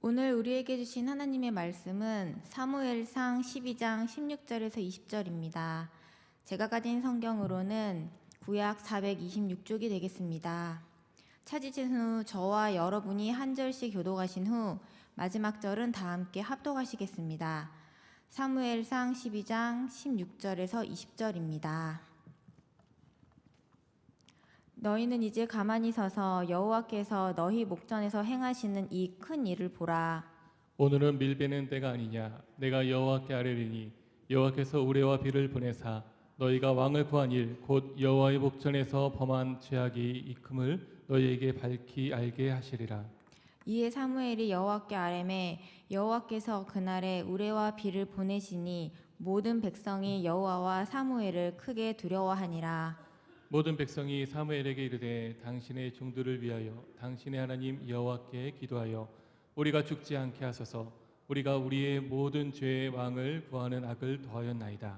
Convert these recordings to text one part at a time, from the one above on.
오늘 우리에게 주신 하나님의 말씀은 사무엘상 12장 16절에서 20절입니다. 제가 가진 성경으로는 구약 426쪽이 되겠습니다. 찾으신 후 저와 여러분이 한 절씩 교독하신 후 마지막 절은 다 함께 합독하시겠습니다. 사무엘상 12장 16절에서 20절입니다. 너희는 이제 가만히 서서 여호와께서 너희 목전에서 행하시는 이 큰 일을 보라. 오늘은 밀베는 때가 아니냐. 내가 여호와께 아뢰리니 여호와께서 우레와 비를 보내사 너희가 왕을 구한 일 곧 여호와의 목전에서 범한 죄악이 이큼을 너희에게 밝히 알게 하시리라. 이에 사무엘이 여호와께 아뢰매 여호와께서 그날에 우레와 비를 보내시니 모든 백성이 여호와와 사무엘을 크게 두려워하니라. 모든 백성이 사무엘에게 이르되 당신의 종들을 위하여 당신의 하나님 여호와께 기도하여 우리가 죽지 않게 하소서. 우리가 우리의 모든 죄의 왕을 구하는 악을 더하였나이다.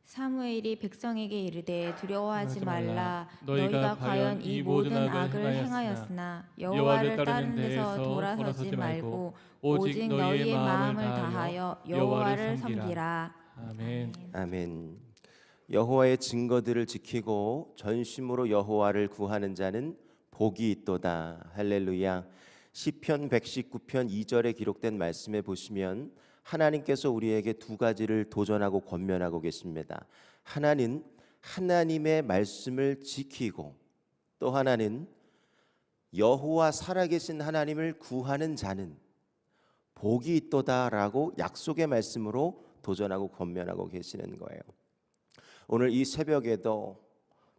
사무엘이 백성에게 이르되 두려워하지 말라. 너희가 너희가 과연 이 모든 악을 행하였으나 여호와를 따르는 데서 돌아서지 말고 오직 너희의 마음을 다하여 여호와를 섬기라. 아멘. 아멘. 여호와의 증거들을 지키고 전심으로 여호와를 구하는 자는 복이 있도다. 할렐루야. 시편 119편 2절에 기록된 말씀에 보시면 하나님께서 우리에게 두 가지를 도전하고 권면하고 계십니다. 하나는 하나님의 말씀을 지키고 또 하나는 여호와 살아계신 하나님을 구하는 자는 복이 있도다라고 약속의 말씀으로 도전하고 권면하고 계시는 거예요. 오늘 이 새벽에도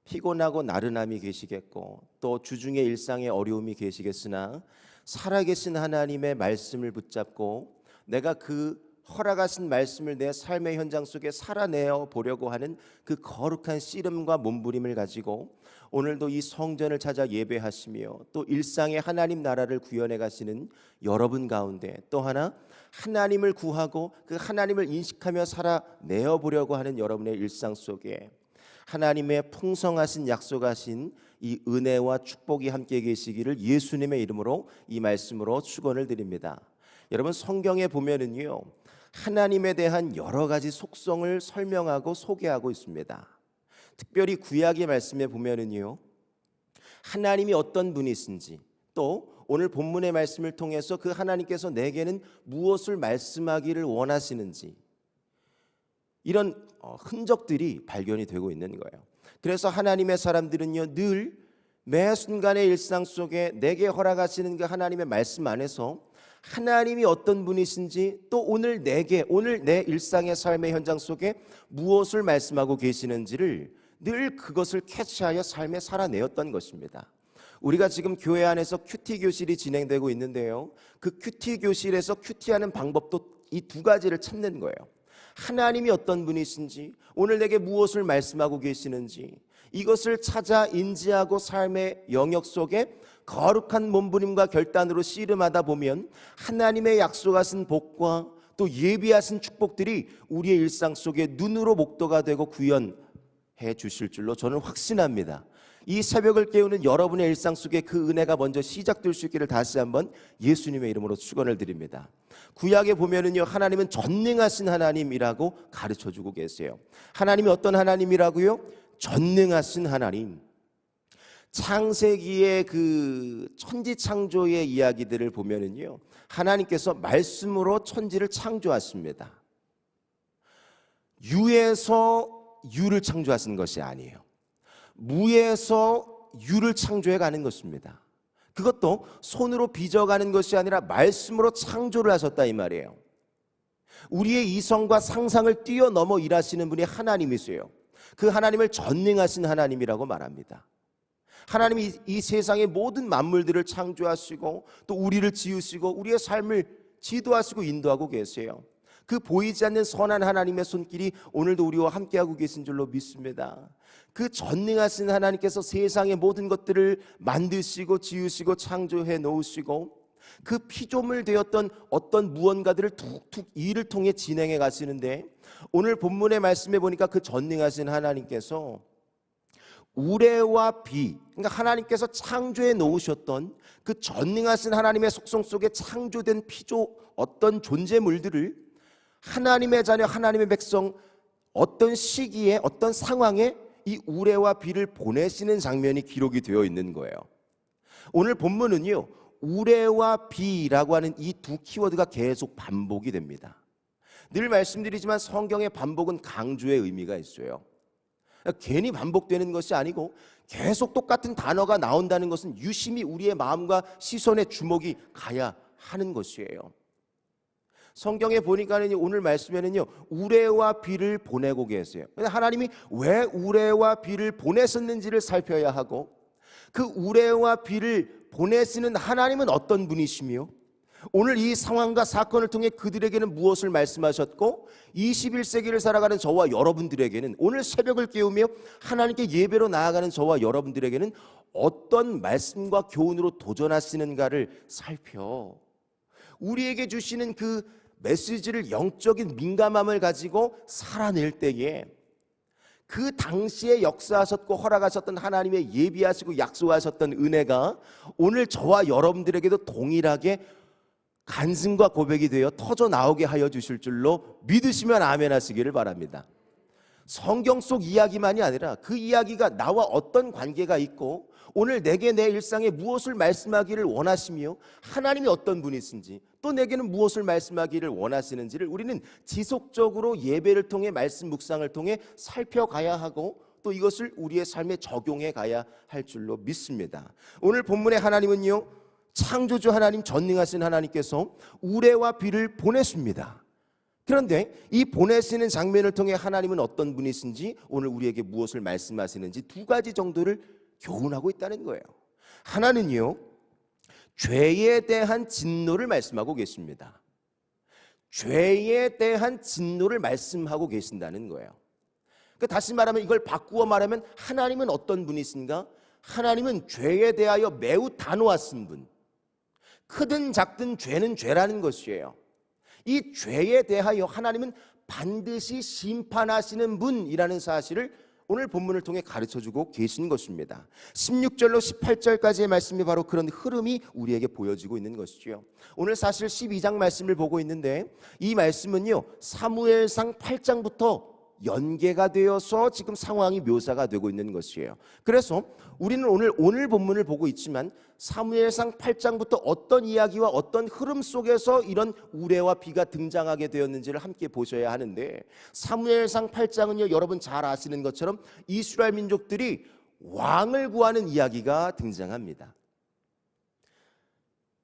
피곤하고 나른함이 계시겠고 또 주중의 일상의 어려움이 계시겠으나 살아계신 하나님의 말씀을 붙잡고 내가 그 허락하신 말씀을 내 삶의 현장 속에 살아내어 보려고 하는 그 거룩한 씨름과 몸부림을 가지고 오늘도 이 성전을 찾아 예배하시며 또 일상의 하나님 나라를 구현해 가시는 여러분 가운데 또 하나 하나님을 구하고 그 하나님을 인식하며 살아내어 보려고 하는 여러분의 일상 속에 하나님의 풍성하신 약속하신 이 은혜와 축복이 함께 계시기를 예수님의 이름으로 이 말씀으로 축원을 드립니다. 여러분 성경에 보면은요 하나님에 대한 여러 가지 속성을 설명하고 소개하고 있습니다. 특별히 구약의 말씀에 보면은요 하나님이 어떤 분이신지 또 오늘 본문의 말씀을 통해서 그 하나님께서 내게는 무엇을 말씀하기를 원하시는지 이런 흔적들이 발견이 되고 있는 거예요. 그래서 하나님의 사람들은요 늘 매 순간의 일상 속에 내게 허락하시는 그 하나님의 말씀 안에서 하나님이 어떤 분이신지 또 오늘 내 일상의 삶의 현장 속에 무엇을 말씀하고 계시는지를 늘 그것을 캐치하여 삶에 살아내었던 것입니다. 우리가 지금 교회 안에서 큐티 교실이 진행되고 있는데요 그 큐티 교실에서 큐티하는 방법도 이 두 가지를 찾는 거예요. 하나님이 어떤 분이신지 오늘 내게 무엇을 말씀하고 계시는지 이것을 찾아 인지하고 삶의 영역 속에 거룩한 몸부림과 결단으로 씨름하다 보면 하나님의 약속하신 복과 또 예비하신 축복들이 우리의 일상 속에 눈으로 목도가 되고 구현해 주실 줄로 저는 확신합니다. 이 새벽을 깨우는 여러분의 일상 속에 그 은혜가 먼저 시작될 수 있기를 다시 한번 예수님의 이름으로 축원을 드립니다. 구약에 보면은요 하나님은 전능하신 하나님이라고 가르쳐주고 계세요. 하나님이 어떤 하나님이라고요? 전능하신 하나님. 창세기의 그 천지 창조의 이야기들을 보면은요 하나님께서 말씀으로 천지를 창조하십니다. 유에서 유를 창조하신 것이 아니에요. 무에서 유를 창조해 가는 것입니다. 그것도 손으로 빚어가는 것이 아니라 말씀으로 창조를 하셨다 이 말이에요. 우리의 이성과 상상을 뛰어넘어 일하시는 분이 하나님이세요. 그 하나님을 전능하신 하나님이라고 말합니다. 하나님이 이 세상의 모든 만물들을 창조하시고 또 우리를 지으시고 우리의 삶을 지도하시고 인도하고 계세요. 그 보이지 않는 선한 하나님의 손길이 오늘도 우리와 함께하고 계신 줄로 믿습니다. 그 전능하신 하나님께서 세상의 모든 것들을 만드시고 지으시고 창조해 놓으시고 그 피조물 되었던 어떤 무언가들을 툭툭 일을 통해 진행해 가시는데 오늘 본문의 말씀에 보니까 그 전능하신 하나님께서 우레와 비, 그러니까 하나님께서 창조해 놓으셨던 그 전능하신 하나님의 속성 속에 창조된 피조 어떤 존재물들을 하나님의 자녀, 하나님의 백성 어떤 시기에 어떤 상황에 이 우레와 비를 보내시는 장면이 기록이 되어 있는 거예요. 오늘 본문은요, 우레와 비라고 하는 이 두 키워드가 계속 반복이 됩니다. 늘 말씀드리지만 성경의 반복은 강조의 의미가 있어요. 괜히 반복되는 것이 아니고 계속 똑같은 단어가 나온다는 것은 유심히 우리의 마음과 시선의 주목이 가야 하는 것이에요. 성경에 보니까는 오늘 말씀에는요, 우레와 비를 보내고 계세요. 하나님이 왜 우레와 비를 보내셨는지를 살펴야 하고, 그 우레와 비를 보내시는 하나님은 어떤 분이시며, 오늘 이 상황과 사건을 통해 그들에게는 무엇을 말씀하셨고, 21세기를 살아가는 저와 여러분들에게는, 오늘 새벽을 깨우며 하나님께 예배로 나아가는 저와 여러분들에게는 어떤 말씀과 교훈으로 도전하시는가를 살펴 우리에게 주시는 그 메시지를 영적인 민감함을 가지고 살아낼 때에 그 당시에 역사하셨고 허락하셨던 하나님의 예비하시고 약속하셨던 은혜가 오늘 저와 여러분들에게도 동일하게 간증과 고백이 되어 터져 나오게 하여 주실 줄로 믿으시면 아멘 하시기를 바랍니다. 성경 속 이야기만이 아니라 그 이야기가 나와 어떤 관계가 있고 오늘 내게 내 일상에 무엇을 말씀하기를 원하시며 하나님이 어떤 분이신지 또 내게는 무엇을 말씀하기를 원하시는지를 우리는 지속적으로 예배를 통해 말씀 묵상을 통해 살펴가야 하고 또 이것을 우리의 삶에 적용해 가야 할 줄로 믿습니다. 오늘 본문의 하나님은요, 창조주 하나님, 전능하신 하나님께서 우레와 비를 보냈습니다. 그런데 이 보내시는 장면을 통해 하나님은 어떤 분이신지 오늘 우리에게 무엇을 말씀하시는지 두 가지 정도를 교훈하고 있다는 거예요. 하나는요, 죄에 대한 진노를 말씀하고 계십니다. 죄에 대한 진노를 말씀하고 계신다는 거예요. 그러니까 다시 말하면 이걸 바꾸어 말하면 하나님은 어떤 분이신가? 하나님은 죄에 대하여 매우 단호하신 분. 크든 작든 죄는 죄라는 것이에요. 이 죄에 대하여 하나님은 반드시 심판하시는 분이라는 사실을 오늘 본문을 통해 가르쳐주고 계신 것입니다. 16절로 18절까지의 말씀이 바로 그런 흐름이 우리에게 보여지고 있는 것이죠. 오늘 사실 12장 말씀을 보고 있는데 이 말씀은요, 사무엘상 8장부터 연계가 되어서 지금 상황이 묘사가 되고 있는 것이에요. 그래서 우리는 오늘 본문을 보고 있지만 사무엘상 8장부터 어떤 이야기와 어떤 흐름 속에서 이런 우레와 비가 등장하게 되었는지를 함께 보셔야 하는데, 사무엘상 8장은요, 여러분 잘 아시는 것처럼 이스라엘 민족들이 왕을 구하는 이야기가 등장합니다.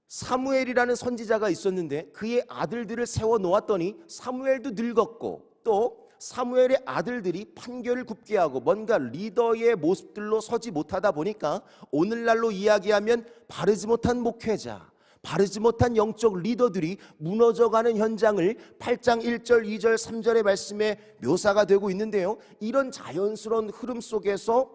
사무엘이라는 선지자가 있었는데 그의 아들들을 세워 놓았더니 사무엘도 늙었고 또 사무엘의 아들들이 판결을 굽게 하고 뭔가 리더의 모습들로 서지 못하다 보니까 오늘날로 이야기하면 바르지 못한 목회자, 바르지 못한 영적 리더들이 무너져가는 현장을 8장 1절, 2절, 3절의 말씀에 묘사가 되고 있는데요, 이런 자연스러운 흐름 속에서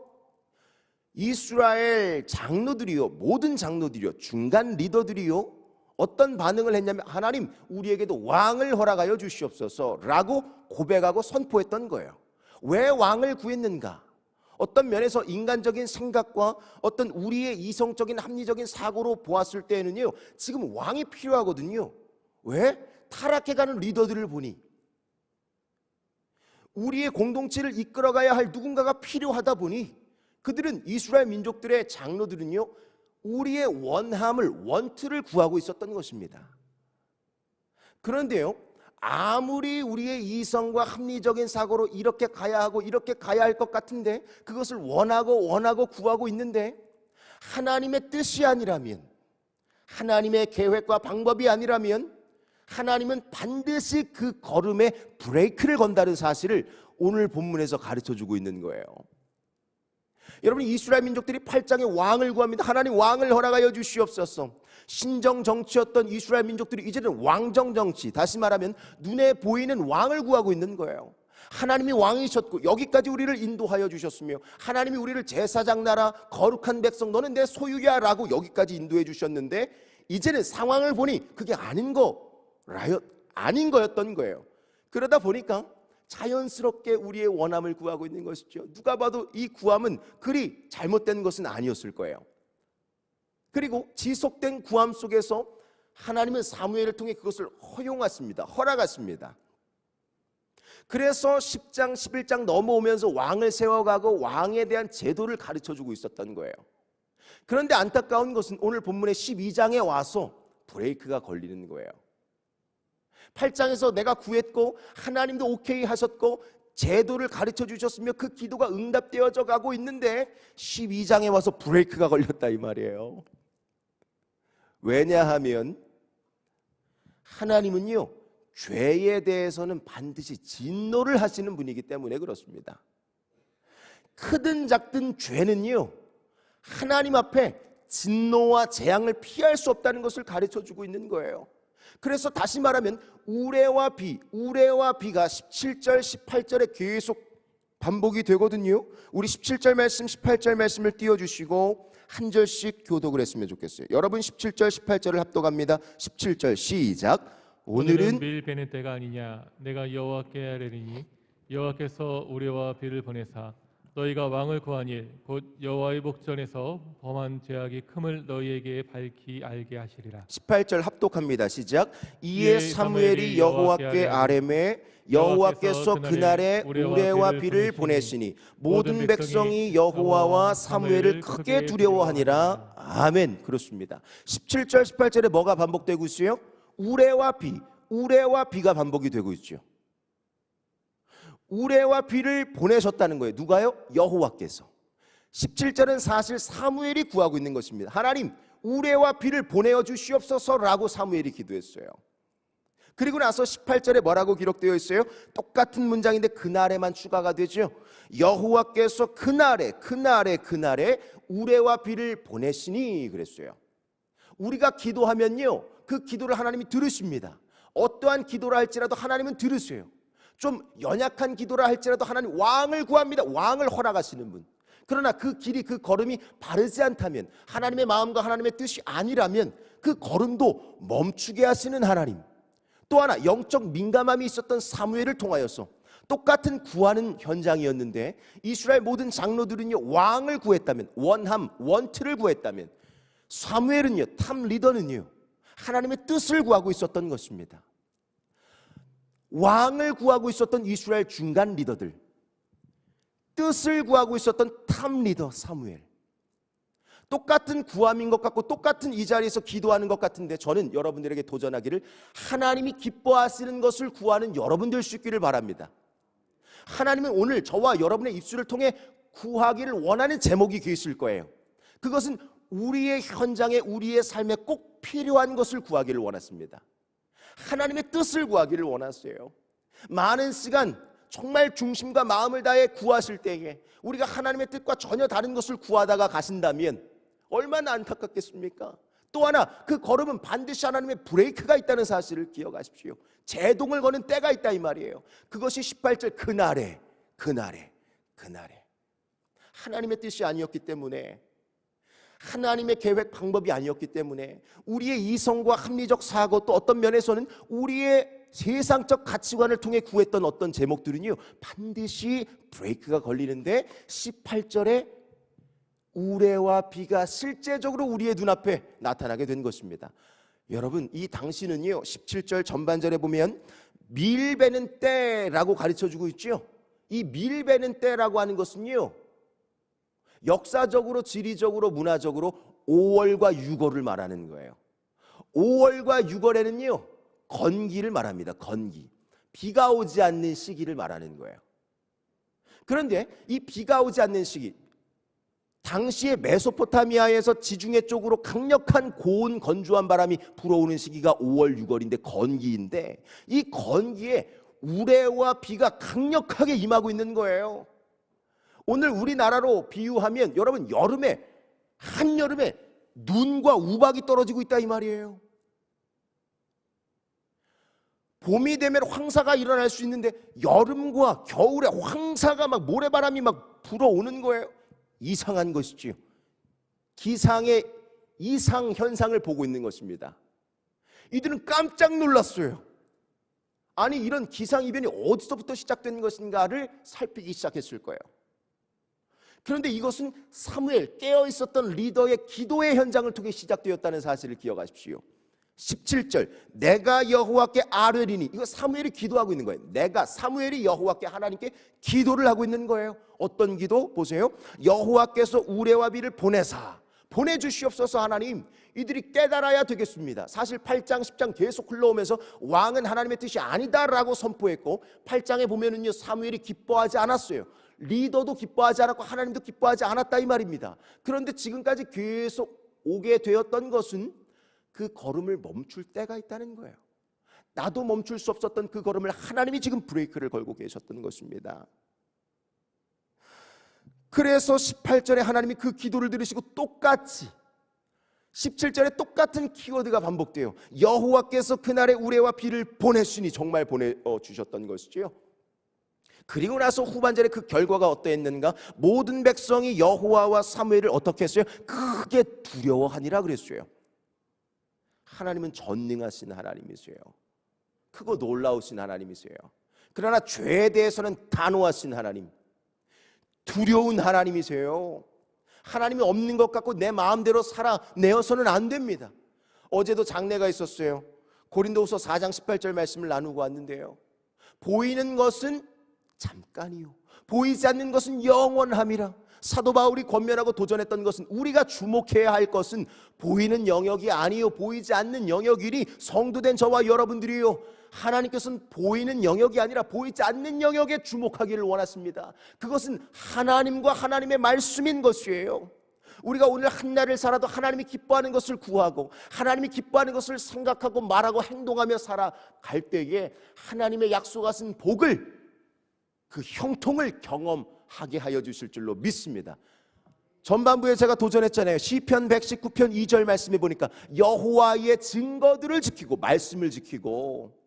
이스라엘 장로들이요, 모든 장로들이요, 중간 리더들이요, 어떤 반응을 했냐면 하나님, 우리에게도 왕을 허락하여 주시옵소서 라고 고백하고 선포했던 거예요. 왜 왕을 구했는가? 어떤 면에서 인간적인 생각과 어떤 우리의 이성적인 합리적인 사고로 보았을 때는요, 지금 왕이 필요하거든요. 왜? 타락해가는 리더들을 보니 우리의 공동체를 이끌어가야 할 누군가가 필요하다 보니 그들은, 이스라엘 민족들의 장로들은요, 우리의 원트를 구하고 있었던 것입니다. 그런데요, 아무리 우리의 이성과 합리적인 사고로 이렇게 가야 하고 이렇게 가야 할 것 같은데 그것을 원하고 구하고 있는데 하나님의 뜻이 아니라면, 하나님의 계획과 방법이 아니라면 하나님은 반드시 그 걸음에 브레이크를 건다는 사실을 오늘 본문에서 가르쳐주고 있는 거예요. 여러분, 이스라엘 민족들이 8장에 왕을 구합니다. 하나님, 왕을 허락하여 주시옵소서. 신정 정치였던 이스라엘 민족들이 이제는 왕정 정치, 다시 말하면 눈에 보이는 왕을 구하고 있는 거예요. 하나님이 왕이셨고 여기까지 우리를 인도하여 주셨으며 하나님이 우리를 제사장 나라, 거룩한 백성, 너는 내 소유야 라고 여기까지 인도해 주셨는데 이제는 상황을 보니 그게 아닌 거였던 거예요. 그러다 보니까 자연스럽게 우리의 원함을 구하고 있는 것이죠. 누가 봐도 이 구함은 그리 잘못된 것은 아니었을 거예요. 그리고 지속된 구함 속에서 하나님은 사무엘을 통해 그것을 허용했습니다. 허락했습니다. 그래서 10장 11장 넘어오면서 왕을 세워가고 왕에 대한 제도를 가르쳐주고 있었던 거예요. 그런데 안타까운 것은 오늘 본문의 12장에 와서 브레이크가 걸리는 거예요. 8장에서 내가 구했고 하나님도 오케이 하셨고 제도를 가르쳐 주셨으며 그 기도가 응답되어져 가고 있는데 12장에 와서 브레이크가 걸렸다 이 말이에요. 왜냐하면 하나님은요, 죄에 대해서는 반드시 진노를 하시는 분이기 때문에 그렇습니다. 크든 작든 죄는요, 하나님 앞에 진노와 재앙을 피할 수 없다는 것을 가르쳐 주고 있는 거예요. 그래서 다시 말하면 우레와 비가 17절 18절에 계속 반복이 되거든요. 우리 17절 말씀 18절 말씀을 띄워주시고 한 절씩 교독을 했으면 좋겠어요. 여러분 17절 18절을 합독합니다. 17절 시작. 오늘은 밀 베는 때가 아니냐. 내가 여호와께 아뢰리니 여호와께서 우레와 비를 보내사 너희가 왕을 구한 일 곧 여호와의 목전에서 범한 죄악이 큼을 너희에게 밝히 알게 하시리라. 18절 합독합니다. 시작. 이에 사무엘이 여호와께 아뢰매 여호와께서 그날에 우레와 비를 보내시니 모든 백성이 여호와와 사무엘을 크게 두려워하니라. 아멘. 그렇습니다. 17절 18절에 뭐가 반복되고 있어요? 우레와 비가 반복이 되고 있죠. 우레와 비를 보내셨다는 거예요. 누가요? 여호와께서. 17절은 사실 사무엘이 구하고 있는 것입니다. 하나님, 우레와 비를 보내어 주시옵소서라고 사무엘이 기도했어요. 그리고 나서 18절에 뭐라고 기록되어 있어요? 똑같은 문장인데 그날에만 추가가 되죠. 여호와께서 그날에 우레와 비를 보내시니 그랬어요. 우리가 기도하면요, 그 기도를 하나님이 들으십니다. 어떠한 기도를 할지라도 하나님은 들으세요. 좀 연약한 기도를 할지라도 하나님 왕을 구합니다. 왕을 허락하시는 분. 그러나 그 길이 그 걸음이 바르지 않다면, 하나님의 마음과 하나님의 뜻이 아니라면 그 걸음도 멈추게 하시는 하나님. 또 하나 영적 민감함이 있었던 사무엘을 통하여서 똑같은 구하는 현장이었는데 이스라엘 모든 장로들은요, 왕을 구했다면, 원트를 구했다면, 사무엘은요, 탑 리더는요, 하나님의 뜻을 구하고 있었던 것입니다. 왕을 구하고 있었던 이스라엘 중간 리더들, 뜻을 구하고 있었던 탑 리더 사무엘. 똑같은 구함인 것 같고 똑같은 이 자리에서 기도하는 것 같은데, 저는 여러분들에게 도전하기를, 하나님이 기뻐하시는 것을 구하는 여러분 될 수 있기를 바랍니다. 하나님은 오늘 저와 여러분의 입술을 통해 구하기를 원하는 제목이 계실 거예요. 그것은 우리의 현장에, 우리의 삶에 꼭 필요한 것을 구하기를 원했습니다. 하나님의 뜻을 구하기를 원하세요. 많은 시간 정말 중심과 마음을 다해 구하실 때에 우리가 하나님의 뜻과 전혀 다른 것을 구하다가 가신다면 얼마나 안타깝겠습니까? 또 하나, 그 걸음은 반드시 하나님의 브레이크가 있다는 사실을 기억하십시오. 제동을 거는 때가 있다 이 말이에요. 그것이 18절 그날에 하나님의 뜻이 아니었기 때문에, 하나님의 계획 방법이 아니었기 때문에, 우리의 이성과 합리적 사고, 또 어떤 면에서는 우리의 세상적 가치관을 통해 구했던 어떤 제목들은요, 반드시 브레이크가 걸리는데 18절에 우레와 비가 실제적으로 우리의 눈앞에 나타나게 된 것입니다. 여러분, 이 당시는요, 17절 전반절에 보면 밀 베는 때라고 가르쳐주고 있죠. 이 밀 베는 때라고 하는 것은요, 역사적으로, 지리적으로, 문화적으로 5월과 6월을 말하는 거예요. 5월과 6월에는요, 건기를 말합니다. 건기. 비가 오지 않는 시기를 말하는 거예요. 그런데 이 비가 오지 않는 시기, 당시에 메소포타미아에서 지중해 쪽으로 강력한 고온 건조한 바람이 불어오는 시기가 5월, 6월인데 건기인데, 이 건기에 우레와 비가 강력하게 임하고 있는 거예요. 오늘 우리나라로 비유하면 여러분, 한여름에 눈과 우박이 떨어지고 있다 이 말이에요. 봄이 되면 황사가 일어날 수 있는데 여름과 겨울에 황사가 막 모래바람이 막 불어오는 거예요. 이상한 것이지요. 기상의 이상 현상을 보고 있는 것입니다. 이들은 깜짝 놀랐어요. 아니 이런 기상이변이 어디서부터 시작된 것인가를 살피기 시작했을 거예요. 그런데 이것은 사무엘, 깨어있었던 리더의 기도의 현장을 통해 시작되었다는 사실을 기억하십시오. 17절, 내가 여호와께 아뢰리니, 이거 사무엘이 기도하고 있는 거예요. 사무엘이 여호와께, 하나님께 기도를 하고 있는 거예요. 어떤 기도? 보세요. 여호와께서 우레와 비를 보내주시옵소서. 하나님, 이들이 깨달아야 되겠습니다. 사실 8장 10장 계속 흘러오면서 왕은 하나님의 뜻이 아니다라고 선포했고, 8장에 보면은요 사무엘이 기뻐하지 않았어요. 리더도 기뻐하지 않았고 하나님도 기뻐하지 않았다 이 말입니다. 그런데 지금까지 계속 오게 되었던 것은 그 걸음을 멈출 때가 있다는 거예요. 나도 멈출 수 없었던 그 걸음을 하나님이 지금 브레이크를 걸고 계셨던 것입니다. 그래서 18절에 하나님이 그 기도를 들으시고 똑같이 17절에 똑같은 키워드가 반복돼요. 여호와께서 그날에 우레와 비를 보내시니, 정말 보내주셨던 것이죠. 그리고 나서 후반절에 그 결과가 어떠했는가? 모든 백성이 여호와와 사무엘을 어떻게 했어요? 크게 두려워하니라 그랬어요. 하나님은 전능하신 하나님이세요. 크고 놀라우신 하나님이세요. 그러나 죄에 대해서는 단호하신 하나님, 두려운 하나님이세요. 하나님이 없는 것 같고 내 마음대로 살아내어서는 안 됩니다. 어제도 장례가 있었어요. 고린도후서 4장 18절 말씀을 나누고 왔는데요, 보이는 것은 잠깐이요 보이지 않는 것은 영원함이라. 사도 바울이 권면하고 도전했던 것은, 우리가 주목해야 할 것은 보이는 영역이 아니요 보이지 않는 영역이니 성도된 저와 여러분들이요, 하나님께서는 보이는 영역이 아니라 보이지 않는 영역에 주목하기를 원하십니다. 그것은 하나님과 하나님의 말씀인 것이에요. 우리가 오늘 한날을 살아도 하나님이 기뻐하는 것을 구하고 하나님이 기뻐하는 것을 생각하고 말하고 행동하며 살아갈 때에 하나님의 약속하신 복을, 그 형통을 경험하게 하여 주실 줄로 믿습니다. 전반부에 제가 도전했잖아요. 시편 119편 2절 말씀에 보니까 여호와의 증거들을 지키고, 말씀을 지키고,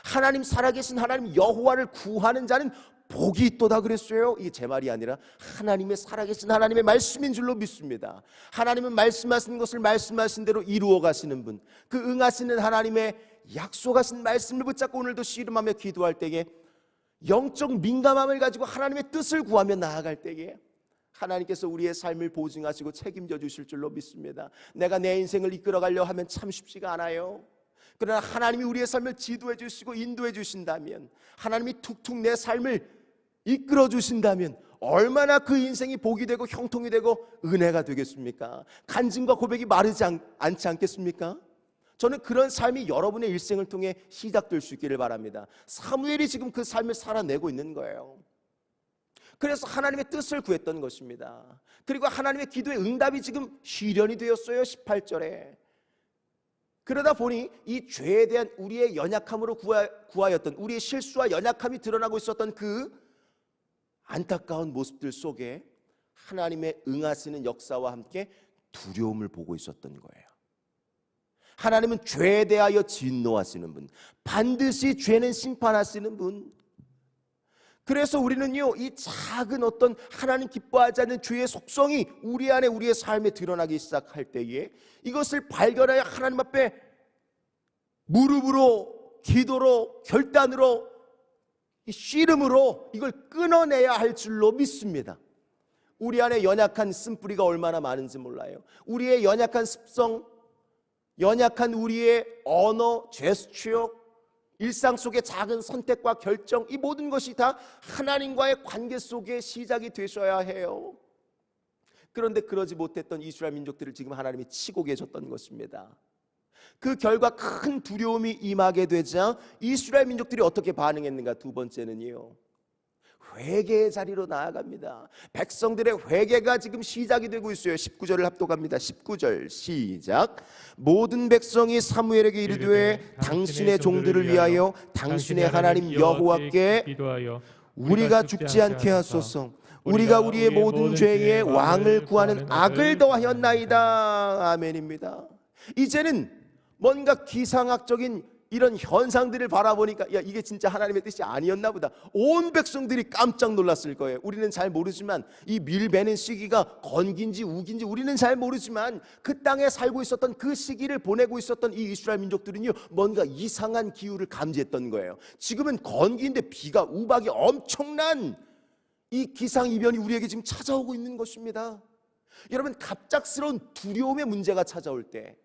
하나님 살아계신 하나님 여호와를 구하는 자는 복이 있도다 그랬어요. 이게 제 말이 아니라 하나님의 살아계신 하나님의 말씀인 줄로 믿습니다. 하나님은 말씀하신 것을 말씀하신 대로 이루어 가시는 분, 그 응하시는 하나님의 약속하신 말씀을 붙잡고 오늘도 씨름하며 기도할 때에, 영적 민감함을 가지고 하나님의 뜻을 구하며 나아갈 때에 하나님께서 우리의 삶을 보증하시고 책임져 주실 줄로 믿습니다. 내가 내 인생을 이끌어가려 하면 참 쉽지가 않아요. 그러나 하나님이 우리의 삶을 지도해 주시고 인도해 주신다면, 하나님이 툭툭 내 삶을 이끌어 주신다면 얼마나 그 인생이 복이 되고 형통이 되고 은혜가 되겠습니까? 간증과 고백이 마르지 않지 않겠습니까? 저는 그런 삶이 여러분의 일생을 통해 시작될 수 있기를 바랍니다. 사무엘이 지금 그 삶을 살아내고 있는 거예요. 그래서 하나님의 뜻을 구했던 것입니다. 그리고 하나님의 기도의 응답이 지금 실현이 되었어요. 18절에. 그러다 보니 이 죄에 대한 우리의 연약함으로 구하였던, 우리의 실수와 연약함이 드러나고 있었던 그 안타까운 모습들 속에 하나님의 응하시는 역사와 함께 두려움을 보고 있었던 거예요. 하나님은 죄에 대하여 진노하시는 분, 반드시 죄는 심판하시는 분. 그래서 우리는요, 이 작은 어떤 하나님 기뻐하지 않는 죄의 속성이 우리 안에, 우리의 삶에 드러나기 시작할 때에 이것을 발견하여 하나님 앞에 무릎으로, 기도로, 결단으로, 이 씨름으로 이걸 끊어내야 할 줄로 믿습니다. 우리 안에 연약한 쓴뿌리가 얼마나 많은지 몰라요. 우리의 연약한 습성, 연약한 우리의 언어, 제스처, 일상 속의 작은 선택과 결정, 이 모든 것이 다 하나님과의 관계 속에 시작이 되셔야 해요. 그런데 그러지 못했던 이스라엘 민족들을 지금 하나님이 치고 계셨던 것입니다. 그 결과 큰 두려움이 임하게 되자 이스라엘 민족들이 어떻게 반응했는가? 두 번째는요, 회개의 자리로 나아갑니다. 백성들의 회개가 지금 시작이 되고 있어요. 19절을 합독합니다. 19절 시작. 모든 백성이 사무엘에게 이르되 당신의 종들을 위하여 당신의 하나님 여호와께 기도하여 우리가 죽지 않게 하소서. 우리가 우리의 모든 죄에 왕을 구하는 악을 더하였나이다. 아멘입니다. 이제는 뭔가 기상학적인 이런 현상들을 바라보니까 야, 이게 진짜 하나님의 뜻이 아니었나 보다. 온 백성들이 깜짝 놀랐을 거예요. 우리는 잘 모르지만 이 밀베는 시기가 건기인지 우기인지 우리는 잘 모르지만 그 땅에 살고 있었던 그 시기를 보내고 있었던 이 이스라엘 민족들은요, 뭔가 이상한 기후를 감지했던 거예요. 지금은 건기인데 비가 우박이 엄청난 이 기상이변이 우리에게 지금 찾아오고 있는 것입니다. 여러분, 갑작스러운 두려움의 문제가 찾아올 때,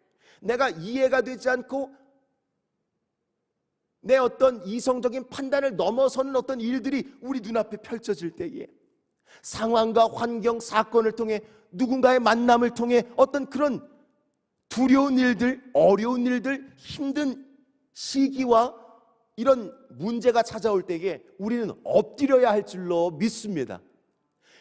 내가 이해가 되지 않고 내 어떤 이성적인 판단을 넘어서는 어떤 일들이 우리 눈앞에 펼쳐질 때에, 상황과 환경, 사건을 통해, 누군가의 만남을 통해 어떤 그런 두려운 일들, 어려운 일들, 힘든 시기와 이런 문제가 찾아올 때에 우리는 엎드려야 할 줄로 믿습니다.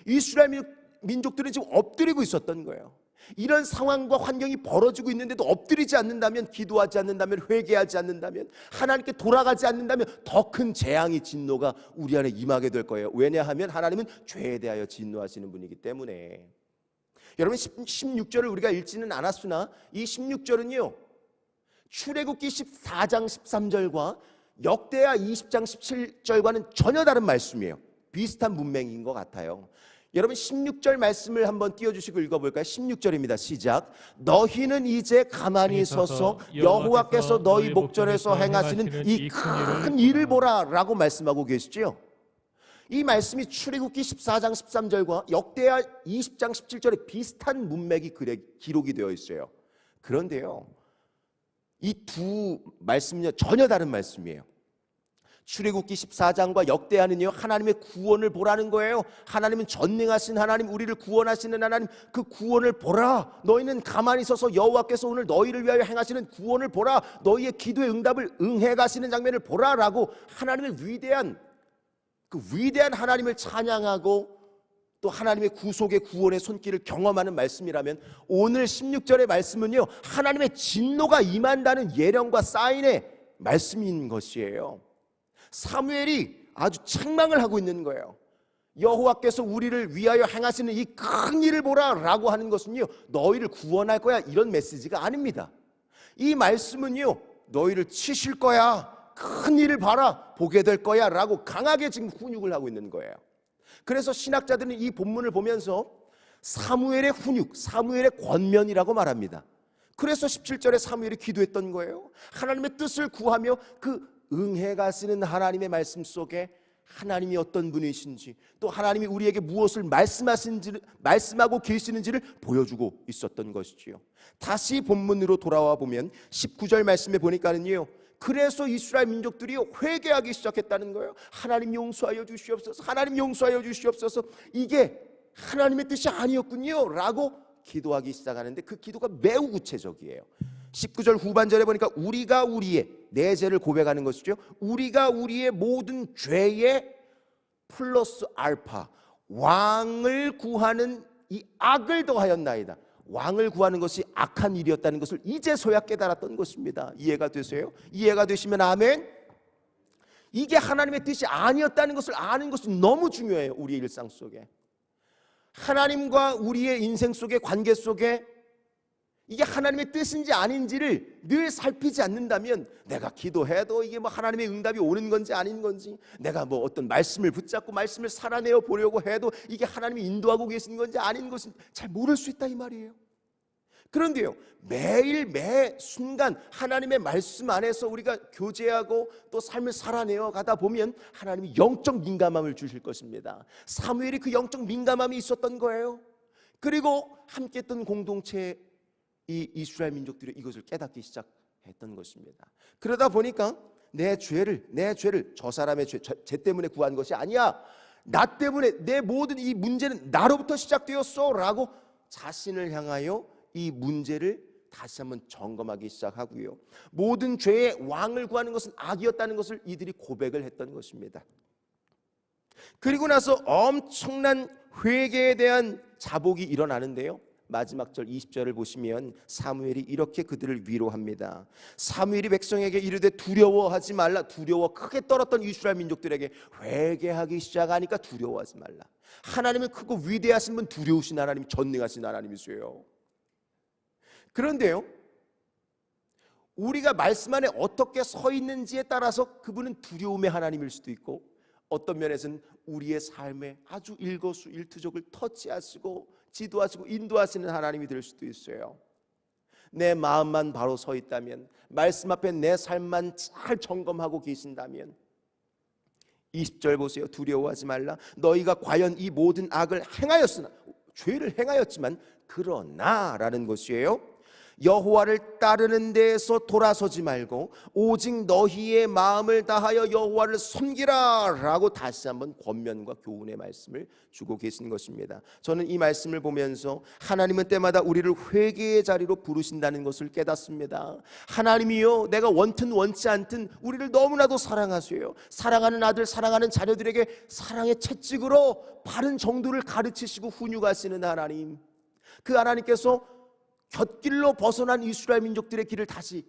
이스라엘 민족들은 지금 엎드리고 있었던 거예요. 이런 상황과 환경이 벌어지고 있는데도 엎드리지 않는다면, 기도하지 않는다면, 회개하지 않는다면, 하나님께 돌아가지 않는다면 더 큰 재앙이, 진노가 우리 안에 임하게 될 거예요. 왜냐하면 하나님은 죄에 대하여 진노하시는 분이기 때문에. 여러분, 16절을 우리가 읽지는 않았으나 이 16절은요, 출애굽기 14장 13절과 역대하 20장 17절과는 전혀 다른 말씀이에요. 비슷한 문맥인 것 같아요. 여러분, 16절 말씀을 한번 띄워주시고 읽어볼까요? 16절입니다. 시작. 너희는 이제 가만히 서서 여호와께서 너희 목전에서 행하시는 이 큰 일을 보라 라고 말씀하고 계시죠. 이 말씀이 출애굽기 14장 13절과 역대하 20장 17절에 비슷한 문맥이 기록이 되어 있어요. 그런데요, 이 두 말씀은요, 전혀 다른 말씀이에요. 출애굽기 14장과 역대하는요, 하나님의 구원을 보라는 거예요. 하나님은 전능하신 하나님, 우리를 구원하시는 하나님, 그 구원을 보라. 너희는 가만히 서서 여호와께서 오늘 너희를 위하여 행하시는 구원을 보라. 너희의 기도의 응답을 응해 가시는 장면을 보라라고 하나님의 위대한, 그 위대한 하나님을 찬양하고 또 하나님의 구속의 구원의 손길을 경험하는 말씀이라면, 오늘 16절의 말씀은요, 하나님의 진노가 임한다는 예령과 사인의 말씀인 것이에요. 사무엘이 아주 책망을 하고 있는 거예요. 여호와께서 우리를 위하여 행하시는 이 큰 일을 보라 라고 하는 것은요, 너희를 구원할 거야, 이런 메시지가 아닙니다. 이 말씀은요, 너희를 치실 거야, 큰 일을 봐라, 보게 될 거야 라고 강하게 지금 훈육을 하고 있는 거예요. 그래서 신학자들은 이 본문을 보면서 사무엘의 훈육, 사무엘의 권면이라고 말합니다. 그래서 17절에 사무엘이 기도했던 거예요. 하나님의 뜻을 구하며 그 응해 가시는 하나님의 말씀 속에 하나님이 어떤 분이신지, 또 하나님이 우리에게 무엇을 말씀하고 계시는지를 보여주고 있었던 것이지요. 다시 본문으로 돌아와 보면 19절 말씀에 보니까는요, 그래서 이스라엘 민족들이 회개하기 시작했다는 거예요. 하나님 용서하여 주시옵소서, 하나님 용서하여 주시옵소서. 이게 하나님의 뜻이 아니었군요 라고 기도하기 시작하는데, 그 기도가 매우 구체적이에요. 19절 후반절에 보니까 우리가 우리의, 내 죄를 고백하는 것이죠. 우리가 우리의 모든 죄에 플러스 알파, 왕을 구하는 이 악을 더하였나이다. 왕을 구하는 것이 악한 일이었다는 것을 이제서야 깨달았던 것입니다. 이해가 되세요? 이해가 되시면 아멘. 이게 하나님의 뜻이 아니었다는 것을 아는 것이 너무 중요해요. 우리의 일상 속에, 하나님과 우리의 인생 속의 관계 속에 이게 하나님의 뜻인지 아닌지를 늘 살피지 않는다면, 내가 기도해도 이게 뭐 하나님의 응답이 오는 건지 아닌 건지, 내가 뭐 어떤 말씀을 붙잡고 말씀을 살아내어 보려고 해도 이게 하나님이 인도하고 계신 건지 아닌 것은 잘 모를 수 있다 이 말이에요. 그런데요, 매일 매 순간 하나님의 말씀 안에서 우리가 교제하고 또 삶을 살아내어 가다 보면 하나님이 영적 민감함을 주실 것입니다. 사무엘이 그 영적 민감함이 있었던 거예요. 그리고 함께 했던 공동체 이 이스라엘 민족들이 이것을 깨닫기 시작했던 것입니다. 그러다 보니까 내 죄를 저 사람의 죄 때문에 구한 것이 아니야, 나 때문에 내 모든 이 문제는 나로부터 시작되었어 라고 자신을 향하여 이 문제를 다시 한번 점검하기 시작하고요, 모든 죄의 왕을 구하는 것은 악이었다는 것을 이들이 고백을 했던 것입니다. 그리고 나서 엄청난 회개에 대한 자복이 일어나는데요, 마지막 절 20절을 보시면 사무엘이 이렇게 그들을 위로합니다. 사무엘이 백성에게 이르되 두려워하지 말라. 두려워 크게 떨었던 이스라엘 민족들에게 회개하기 시작하니까 두려워하지 말라. 하나님은 크고 위대하신 분, 두려우신 하나님, 전능하신 하나님이세요. 그런데요, 우리가 말씀 안에 어떻게 서 있는지에 따라서 그분은 두려움의 하나님일 수도 있고, 어떤 면에서는 우리의 삶에 아주 일거수일투족을 터치하시고 지도하시고 인도하시는 하나님이 될 수도 있어요. 내 마음만 바로 서 있다면, 말씀 앞에 내 삶만 잘 점검하고 계신다면, 20절 보세요. 두려워하지 말라. 너희가 과연 이 모든 악을 행하였으나, 죄를 행하였지만 그러나 라는 것이에요. 여호와를 따르는 데에서 돌아서지 말고 오직 너희의 마음을 다하여 여호와를 섬기라 라고 다시 한번 권면과 교훈의 말씀을 주고 계신 것입니다. 저는 이 말씀을 보면서 하나님은 때마다 우리를 회개의 자리로 부르신다는 것을 깨닫습니다. 하나님이요, 내가 원튼 원치 않든 우리를 너무나도 사랑하세요. 사랑하는 아들, 사랑하는 자녀들에게 사랑의 채찍으로 바른 정도를 가르치시고 훈육하시는 하나님, 그 하나님께서 곁길로 벗어난 이스라엘 민족들의 길을 다시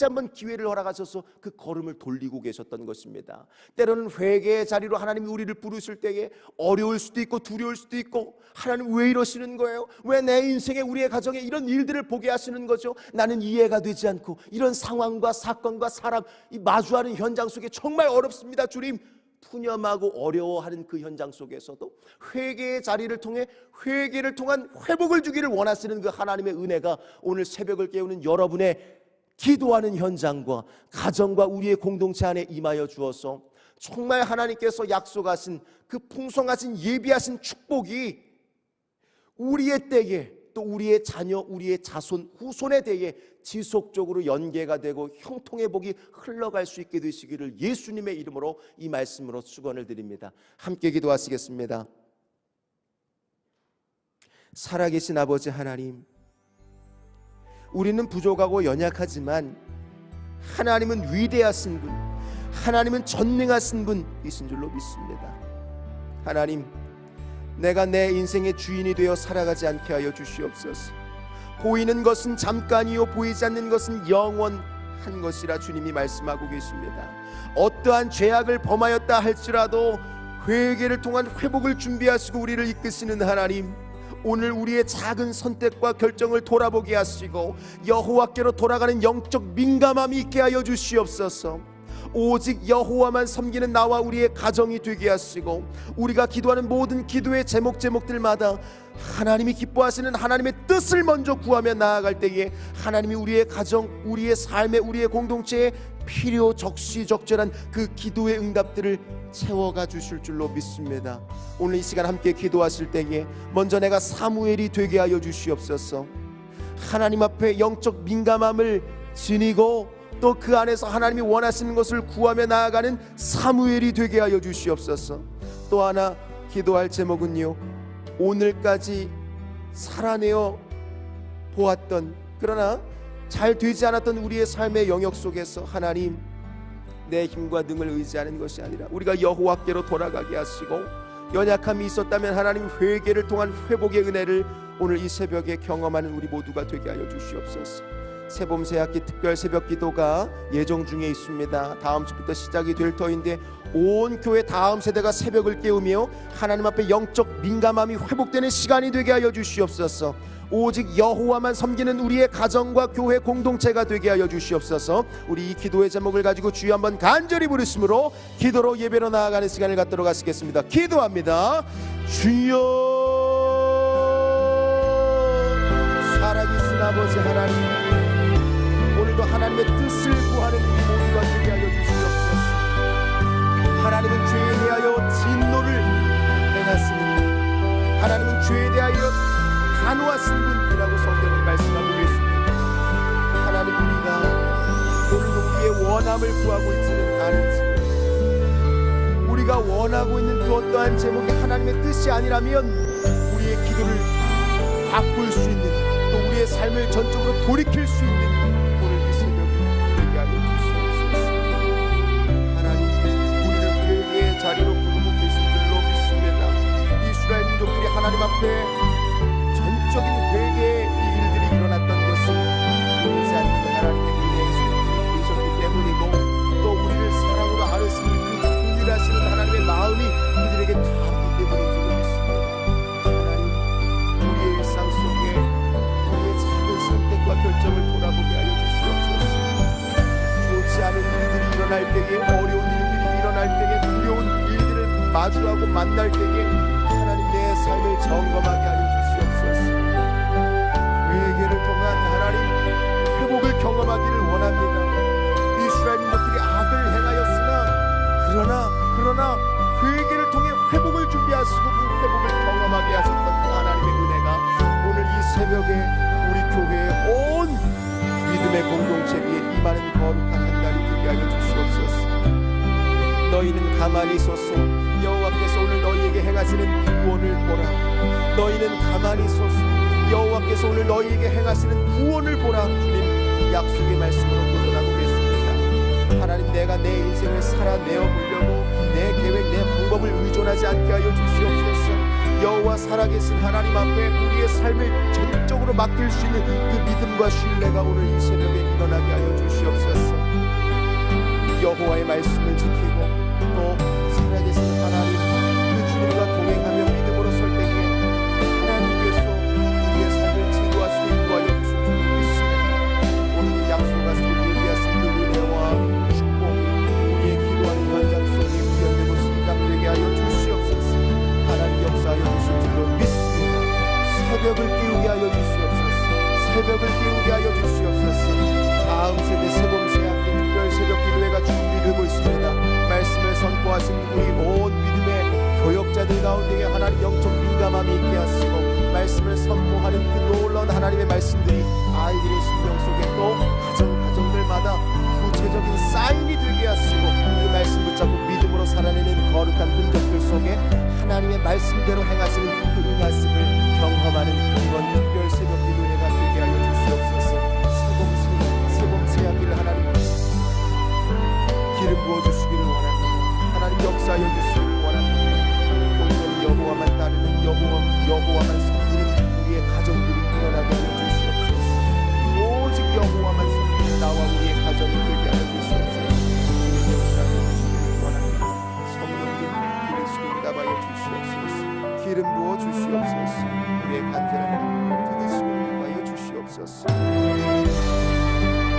한번 기회를 허락하셔서 그 걸음을 돌리고 계셨던 것입니다. 때로는 회개의 자리로 하나님이 우리를 부르실 때에 어려울 수도 있고 두려울 수도 있고, 하나님 왜 이러시는 거예요? 왜 내 인생에, 우리의 가정에 이런 일들을 보게 하시는 거죠? 나는 이해가 되지 않고 이런 상황과 사건과 사람, 이 마주하는 현장 속에 정말 어렵습니다. 주님, 푸념하고 어려워하는 그 현장 속에서도 회개의 자리를 통해 회개를 통한 회복을 주기를 원하시는 그 하나님의 은혜가 오늘 새벽을 깨우는 여러분의 기도하는 현장과 가정과 우리의 공동체 안에 임하여 주어서 정말 하나님께서 약속하신 그 풍성하신 예비하신 축복이 우리의 때에, 또 우리의 자녀, 우리의 자손, 후손의 때에 지속적으로 연계가 되고 형통의 복이 흘러갈 수 있게 되시기를 예수님의 이름으로 이 말씀으로 축원을 드립니다. 함께 기도하시겠습니다. 살아계신 아버지 하나님, 우리는 부족하고 연약하지만 하나님은 위대하신 분, 하나님은 전능하신 분이신 줄로 믿습니다. 하나님, 내가 내 인생의 주인이 되어 살아가지 않게 하여 주시옵소서. 보이는 것은 잠깐이요 보이지 않는 것은 영원한 것이라 주님이 말씀하고 계십니다. 어떠한 죄악을 범하였다 할지라도 회개를 통한 회복을 준비하시고 우리를 이끄시는 하나님, 오늘 우리의 작은 선택과 결정을 돌아보게 하시고 여호와께로 돌아가는 영적 민감함이 있게 하여 주시옵소서. 오직 여호와만 섬기는 나와 우리의 가정이 되게 하시고, 우리가 기도하는 모든 기도의 제목들마다 하나님이 기뻐하시는 하나님의 뜻을 먼저 구하며 나아갈 때에 하나님이 우리의 가정, 우리의 삶에, 우리의 공동체에 필요 적시적절한 그 기도의 응답들을 채워가 주실 줄로 믿습니다. 오늘 이 시간 함께 기도하실 때에 먼저 내가 사무엘이 되게 하여 주시옵소서. 하나님 앞에 영적 민감함을 지니고 또 그 안에서 하나님이 원하시는 것을 구하며 나아가는 사무엘이 되게 하여 주시옵소서. 또 하나 기도할 제목은요, 오늘까지 살아내어 보았던, 그러나 잘 되지 않았던 우리의 삶의 영역 속에서 하나님, 내 힘과 능을 의지하는 것이 아니라 우리가 여호와께로 돌아가게 하시고, 연약함이 있었다면 하나님 회개를 통한 회복의 은혜를 오늘 이 새벽에 경험하는 우리 모두가 되게 하여 주시옵소서. 새봄 새학기 특별 새벽 기도가 예정 중에 있습니다. 다음 주부터 시작이 될 터인데 온 교회 다음 세대가 새벽을 깨우며 하나님 앞에 영적 민감함이 회복되는 시간이 되게 하여 주시옵소서. 오직 여호와만 섬기는 우리의 가정과 교회 공동체가 되게 하여 주시옵소서. 우리 이 기도의 제목을 가지고 주여 한번 간절히 부르심으로 기도로 예배로 나아가는 시간을 갖도록 하시겠습니다. 기도합니다. 주여, 살아계신 아버지 하나님, 오늘도 하나님의 뜻을 구하는 우리 모두가 되게 하여 주시옵소서. 하나님은 죄에 대하여 진노를 행하시는 분, 하나님은 죄에 대하여 단호하신 분이라고 성경이 말씀하고 있습니다. 하나님, 우리가 오늘도 우리의 원함을 구하고 있지는 않은지, 우리가 원하고 있는 그 어떠한 제목이 하나님의 뜻이 아니라면 우리의 기도를 바꿀 수 있는, 또 우리의 삶을 전적으로 돌이킬 수 있는 오늘 이 새벽에 되게 하여 주시옵소서. 하나님, 우리를 회개의 자리로 부르고 계신 줄로 믿습니다. 이스라엘 민족들이 하나님 앞에 전적인 회개의 이 일들이 일어났던 것은 보이지 않는 하나님의 은혜에서 계셨기 때문이고, 또 우리를 사랑으로 아뢰시는 그 긍휼하시는 하나님의 마음이 그들에게 닿았기 때문인 줄로 믿습니다. 하나님, 우리의 일상 속에 우리의 작은 선택과 결정을 돌아보게 하여 주시옵소서. 만날 때에 하나님 내 삶을 점검하게 하여 주시옵소서. 회개를 통한 하나님 회복을 경험하기를 원합니다. 이스라엘 민족들이 악을 행하였으나 그러나 회개를 통해 회복을 준비하시고 그 회복을 경험하게 하셨던 하나님의 은혜가 오늘 이 새벽에 우리 교회의 온 믿음의 공동체 위에 임하는 거룩한 한 날이 되게 하여 주시옵소서. 너희는 가만히 있었소. 여호와께서 오늘 너희에게 행하시는 구원을 보라. 너희는 가만히 있었소. 여호와께서 오늘 너희에게 행하시는 구원을 보라. 주님 약속의 말씀으로 도전하고 계십니다. 하나님 내가 내 인생을 살아내어 보려고 내 계획 내 방법을 의존하지 않게 하여 주시옵소서. 여호와 살아계신 하나님 앞에 우리의 삶을 전적으로 맡길 수 있는 그 믿음과 신뢰가 오늘 이 새벽에 일어나게 하여 주시옵소서. 여호와의 말씀을 지키고 또 살아계신 하나님 그 주님과 동행하며 믿음으로 설 때에 하나님께서 우리의 삶을 지도하시고 인도하여 주실 줄 믿습니다. 오늘 약속과 우리에게 하신 그 은혜와 축복이 우리의 기도하는 현장 속에 구현되고 성장되게 하여 주시옵소서. 하나님 역사하여 주실 줄로 믿습니다. 새벽을 깨우게 하여 주시옵소서. 새벽을 깨우게 하여 주시옵소서. 다음 세대 세범세학교 특별 새벽 기도회가 준비되고 있습니다. 말씀을 선포하신 우리 온 믿음의 교역자들 가운데에 하나님 영적 민감함이 있게 하시고 말씀을 선포하는 그 놀라운 하나님의 말씀들이 아이들의 심령 속에 또 가정들마다 구체적인 사인이 되게 하시고 그 말씀 붙잡고 믿음으로 살아내는 거룩한 흔적들 속에 하나님의 말씀대로 행하시는 그 은하심을 경험하는 이번 특별 새벽 기도회가 되게 하여 주시옵소서. 새봄새하기를 하나님 기름 부어주시기를 원합니다. 하나님 역사하여 주시기를 원합니다. 온전히 여호와만 따르는 여호와만 섬기는 우리의 가정들이 일어나게 하여 주시옵소서. 오직 여호와만 섬기는 나와 우리의 가정이 되게 하여 주시옵소서. 역사하여 주시기를 원합니다. 성령님 그리스도 응답하여 주시옵소서. 기름 부어 주시옵소서. 우리의 간절함을 그리스도 응답하여 주시옵소서.